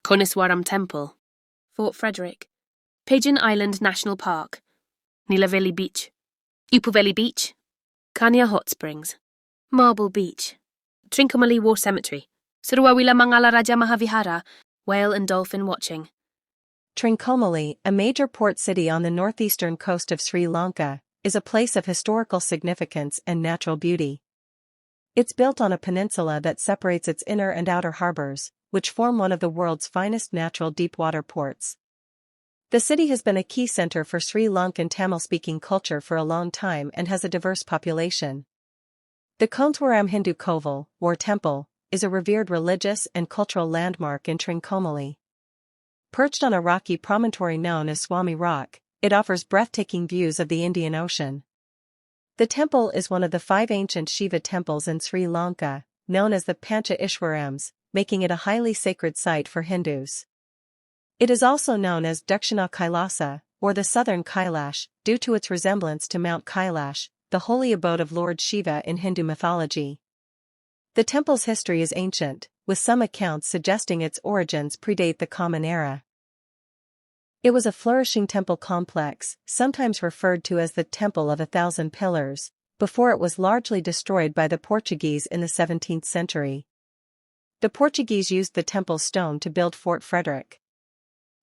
Koniswaram Temple, Fort Frederick, Pigeon Island National Park, Nilaveli Beach, Upuveli Beach, Kanya Hot Springs, Marble Beach, Trincomalee War Cemetery, Suruawila Mangala Raja Mahavihara, whale and dolphin watching. Trincomalee, a major port city on the northeastern coast of Sri Lanka, is a place of historical significance and natural beauty. It's built on a peninsula that separates its inner and outer harbors, which form one of the world's finest natural deep-water ports. The city has been a key center for Sri Lankan Tamil-speaking culture for a long time and has a diverse population. The Koneswaram Hindu Koval, or temple, is a revered religious and cultural landmark in Trincomalee. Perched on a rocky promontory known as Swami Rock, it offers breathtaking views of the Indian Ocean. The temple is one of the 5 ancient Shiva temples in Sri Lanka, known as the Pancha Ishwarams, making it a highly sacred site for Hindus. It is also known as Dakshina Kailasa, or the Southern Kailash, due to its resemblance to Mount Kailash, the holy abode of Lord Shiva in Hindu mythology. The temple's history is ancient, with some accounts suggesting its origins predate the Common Era. It was a flourishing temple complex, sometimes referred to as the Temple of 1,000 Pillars, before it was largely destroyed by the Portuguese in the 17th century. The Portuguese used the temple's stone to build Fort Frederick.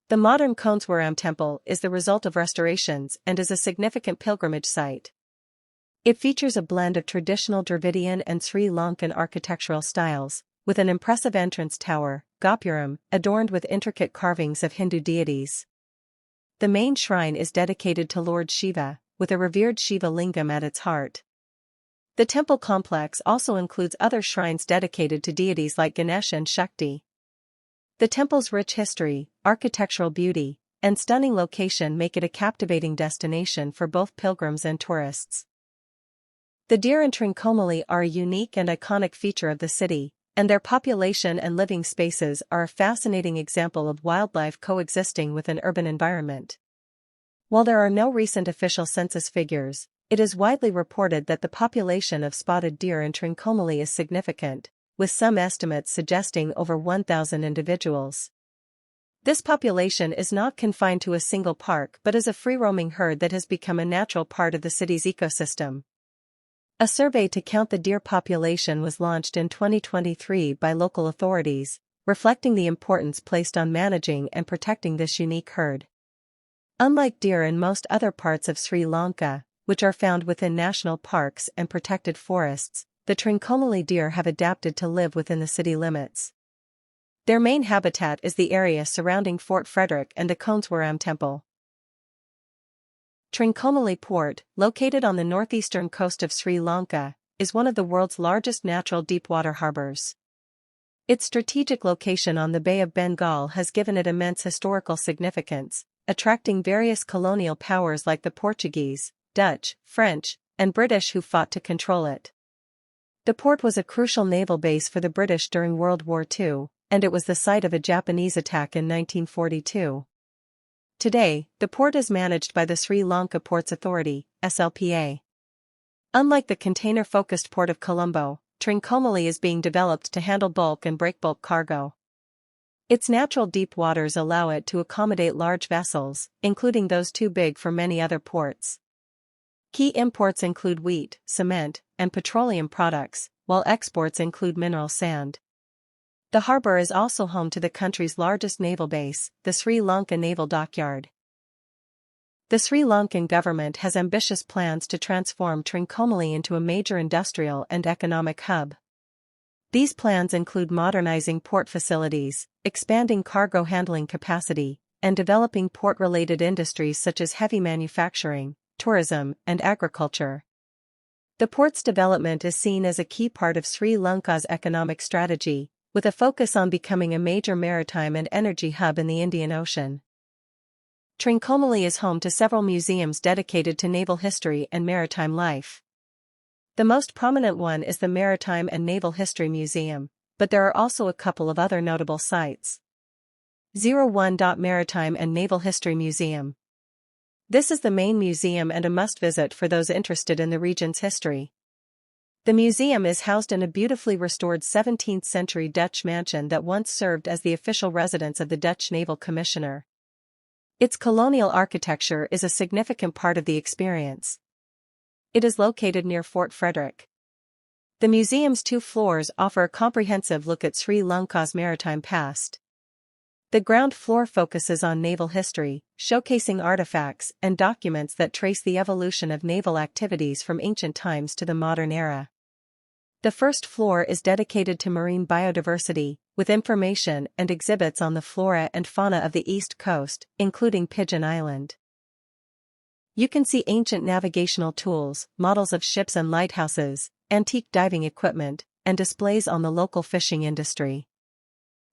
The modern Koneswaram Temple is the result of restorations and is a significant pilgrimage site. It features a blend of traditional Dravidian and Sri Lankan architectural styles, with an impressive entrance tower, gopuram, adorned with intricate carvings of Hindu deities. The main shrine is dedicated to Lord Shiva, with a revered Shiva lingam at its heart. The temple complex also includes other shrines dedicated to deities like Ganesh and Shakti. The temple's rich history, architectural beauty, and stunning location make it a captivating destination for both pilgrims and tourists. The deer in Trincomalee are a unique and iconic feature of the city, and their population and living spaces are a fascinating example of wildlife coexisting with an urban environment. While there are no recent official census figures, it is widely reported that the population of spotted deer in Trincomalee is significant, with some estimates suggesting over 1,000 individuals. This population is not confined to a single park but is a free-roaming herd that has become a natural part of the city's ecosystem. A survey to count the deer population was launched in 2023 by local authorities, reflecting the importance placed on managing and protecting this unique herd. Unlike deer in most other parts of Sri Lanka, which are found within national parks and protected forests, the Trincomalee deer have adapted to live within the city limits. Their main habitat is the area surrounding Fort Frederick and the Koneswaram Temple. Trincomalee Port, located on the northeastern coast of Sri Lanka, is one of the world's largest natural deep-water harbors. Its strategic location on the Bay of Bengal has given it immense historical significance, attracting various colonial powers like the Portuguese, Dutch, French, and British who fought to control it. The port was a crucial naval base for the British during World War II, and it was the site of a Japanese attack in 1942. Today, the port is managed by the Sri Lanka Ports Authority, SLPA. Unlike the container-focused port of Colombo, Trincomalee is being developed to handle bulk and breakbulk cargo. Its natural deep waters allow it to accommodate large vessels, including those too big for many other ports. Key imports include wheat, cement, and petroleum products, while exports include mineral sand. The harbor is also home to the country's largest naval base, the Sri Lanka Naval Dockyard. The Sri Lankan government has ambitious plans to transform Trincomalee into a major industrial and economic hub. These plans include modernizing port facilities, expanding cargo handling capacity, and developing port-related industries such as heavy manufacturing, tourism, and agriculture. The port's development is seen as a key part of Sri Lanka's economic strategy, with a focus on becoming a major maritime and energy hub in the Indian Ocean. Trincomalee is home to several museums dedicated to naval history and maritime life. The most prominent one is the Maritime and Naval History Museum, but there are also a couple of other notable sites. 01. Maritime and Naval History Museum. This is the main museum and a must-visit for those interested in the region's history. The museum is housed in a beautifully restored 17th-century Dutch mansion that once served as the official residence of the Dutch Naval Commissioner. Its colonial architecture is a significant part of the experience. It is located near Fort Frederick. The museum's 2 floors offer a comprehensive look at Sri Lanka's maritime past. The ground floor focuses on naval history, showcasing artifacts and documents that trace the evolution of naval activities from ancient times to the modern era. The first floor is dedicated to marine biodiversity, with information and exhibits on the flora and fauna of the East Coast, including Pigeon Island. You can see ancient navigational tools, models of ships and lighthouses, antique diving equipment, and displays on the local fishing industry.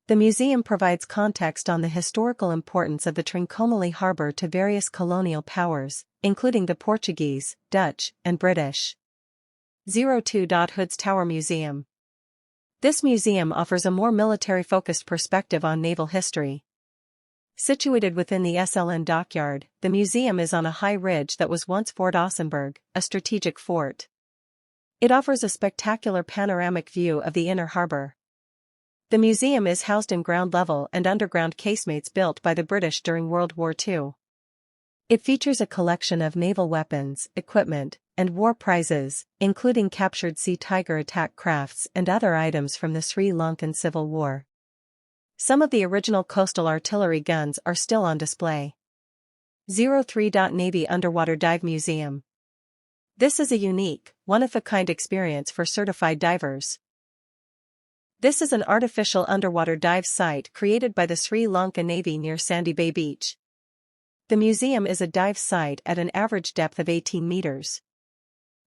The museum provides context on the historical importance of the Trincomalee Harbor to various colonial powers, including the Portuguese, Dutch, and British. 02. Hood's Tower Museum. This museum offers a more military-focused perspective on naval history. Situated within the SLN dockyard, the museum is on a high ridge that was once Fort Ossenberg, a strategic fort. It offers a spectacular panoramic view of the inner harbor. The museum is housed in ground-level and underground casemates built by the British during World War II. It features a collection of naval weapons, equipment, and war prizes, including captured Sea Tiger attack crafts and other items from the Sri Lankan Civil War. Some of the original coastal artillery guns are still on display. 03. Navy Underwater Dive Museum. This is a unique, one-of-a-kind experience for certified divers. This is an artificial underwater dive site created by the Sri Lanka Navy near Sandy Bay Beach. The museum is a dive site at an average depth of 18 meters.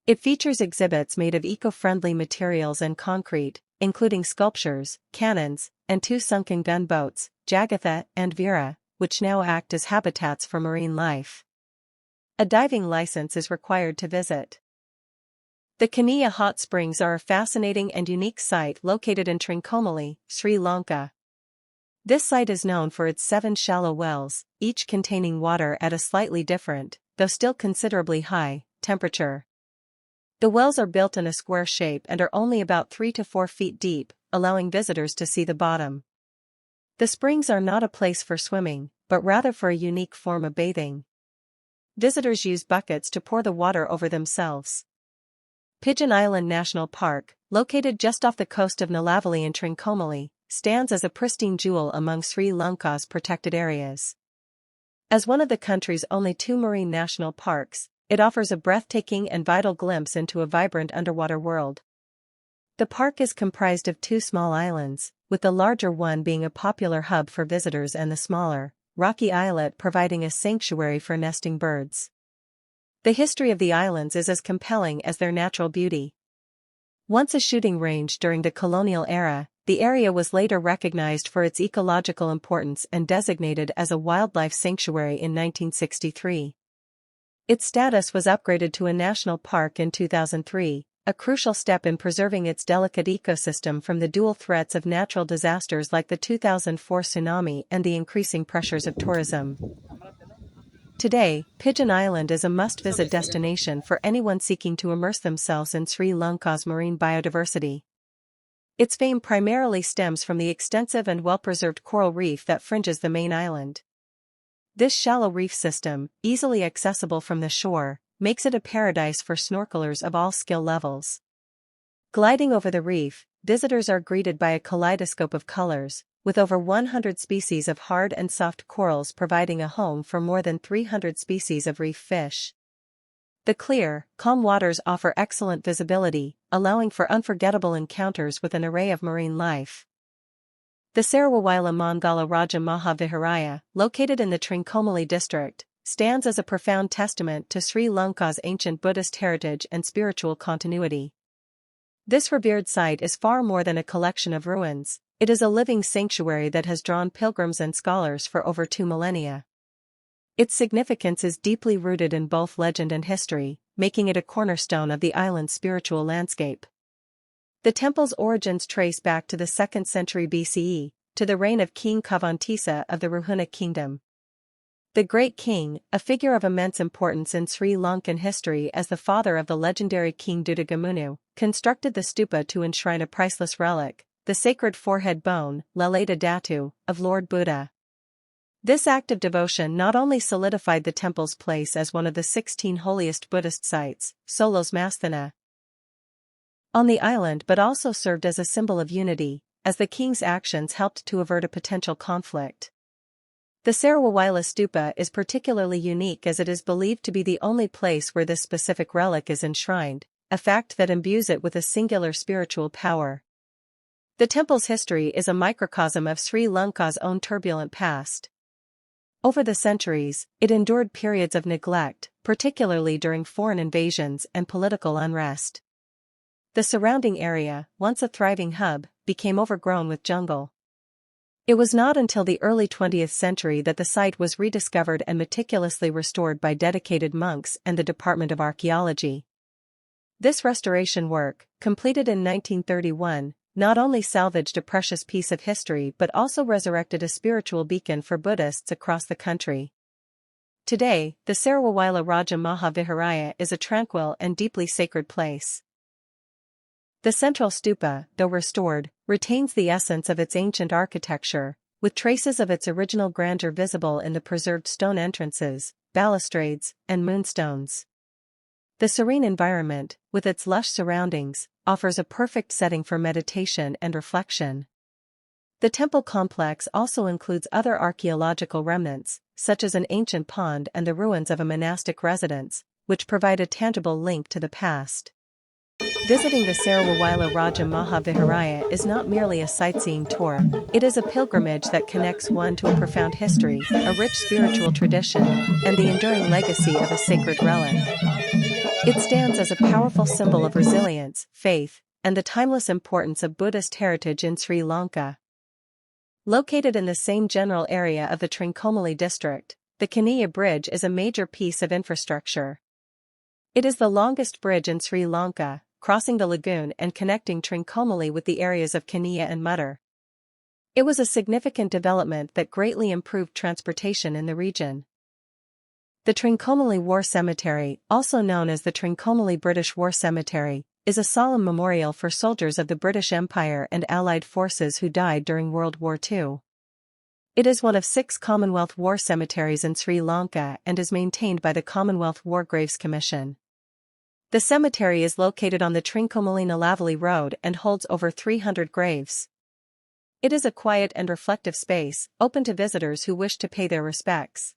It features exhibits made of eco-friendly materials and concrete, including sculptures, cannons, and 2 sunken gunboats, Jagatha and Veera, which now act as habitats for marine life. A diving license is required to visit. The Kaniya Hot Springs are a fascinating and unique site located in Trincomalee, Sri Lanka. This site is known for its 7 shallow wells, each containing water at a slightly different, though still considerably high, temperature. The wells are built in a square shape and are only about 3 to 4 feet deep, allowing visitors to see the bottom. The springs are not a place for swimming, but rather for a unique form of bathing. Visitors use buckets to pour the water over themselves. Pigeon Island National Park, located just off the coast of Nelavali in Trincomalee, stands as a pristine jewel among Sri Lanka's protected areas. As one of the country's only 2 marine national parks, it offers a breathtaking and vital glimpse into a vibrant underwater world. The park is comprised of 2 small islands, with the larger one being a popular hub for visitors and the smaller, rocky islet providing a sanctuary for nesting birds. The history of the islands is as compelling as their natural beauty. Once a shooting range during the colonial era, the area was later recognized for its ecological importance and designated as a wildlife sanctuary in 1963. Its status was upgraded to a national park in 2003, a crucial step in preserving its delicate ecosystem from the dual threats of natural disasters like the 2004 tsunami and the increasing pressures of tourism. Today, Pigeon Island is a must-visit destination for anyone seeking to immerse themselves in Sri Lanka's marine biodiversity. Its fame primarily stems from the extensive and well-preserved coral reef that fringes the main island. This shallow reef system, easily accessible from the shore, makes it a paradise for snorkelers of all skill levels. Gliding over the reef, visitors are greeted by a kaleidoscope of colors, with over 100 species of hard and soft corals providing a home for more than 300 species of reef fish. The clear, calm waters offer excellent visibility, allowing for unforgettable encounters with an array of marine life. The Sarawawila Mangala Raja Mahaviharaya, located in the Trincomalee district, stands as a profound testament to Sri Lanka's ancient Buddhist heritage and spiritual continuity. This revered site is far more than a collection of ruins. It is a living sanctuary that has drawn pilgrims and scholars for over 2 millennia. Its significance is deeply rooted in both legend and history, making it a cornerstone of the island's spiritual landscape. The temple's origins trace back to the 2nd century BCE, to the reign of King Kavantisa of the Ruhuna kingdom. The Great King, a figure of immense importance in Sri Lankan history as the father of the legendary King Dudagamunu, constructed the stupa to enshrine a priceless relic, the sacred forehead bone, Lalita Datu, of Lord Buddha. This act of devotion not only solidified the temple's place as one of the 16 holiest Buddhist sites, Solos Masthana, on the island but also served as a symbol of unity, as the king's actions helped to avert a potential conflict. The Sarawawila Stupa is particularly unique as it is believed to be the only place where this specific relic is enshrined, a fact that imbues it with a singular spiritual power. The temple's history is a microcosm of Sri Lanka's own turbulent past. Over the centuries, it endured periods of neglect, particularly during foreign invasions and political unrest. The surrounding area, once a thriving hub, became overgrown with jungle. It was not until the early 20th century that the site was rediscovered and meticulously restored by dedicated monks and the Department of Archaeology. This restoration work, completed in 1931, not only salvaged a precious piece of history but also resurrected a spiritual beacon for Buddhists across the country. Today, the Sarawawila Raja Mahaviharaya is a tranquil and deeply sacred place. The central stupa, though restored, retains the essence of its ancient architecture, with traces of its original grandeur visible in the preserved stone entrances, balustrades, and moonstones. The serene environment, with its lush surroundings, offers a perfect setting for meditation and reflection. The temple complex also includes other archaeological remnants, such as an ancient pond and the ruins of a monastic residence, which provide a tangible link to the past. Visiting the Sarawawila Raja Mahaviharaya is not merely a sightseeing tour, it is a pilgrimage that connects one to a profound history, a rich spiritual tradition, and the enduring legacy of a sacred relic. It stands as a powerful symbol of resilience, faith, and the timeless importance of Buddhist heritage in Sri Lanka. Located in the same general area of the Trincomalee district, the Kaniya Bridge is a major piece of infrastructure. It is the longest bridge in Sri Lanka, crossing the lagoon and connecting Trincomalee with the areas of Kaniya and Muttar. It was a significant development that greatly improved transportation in the region. The Trincomalee War Cemetery, also known as the Trincomalee British War Cemetery, is a solemn memorial for soldiers of the British Empire and Allied forces who died during World War II. It is one of 6 Commonwealth War cemeteries in Sri Lanka and is maintained by the Commonwealth War Graves Commission. The cemetery is located on the Trincomalee-Nalavali Road and holds over 300 graves. It is a quiet and reflective space, open to visitors who wish to pay their respects.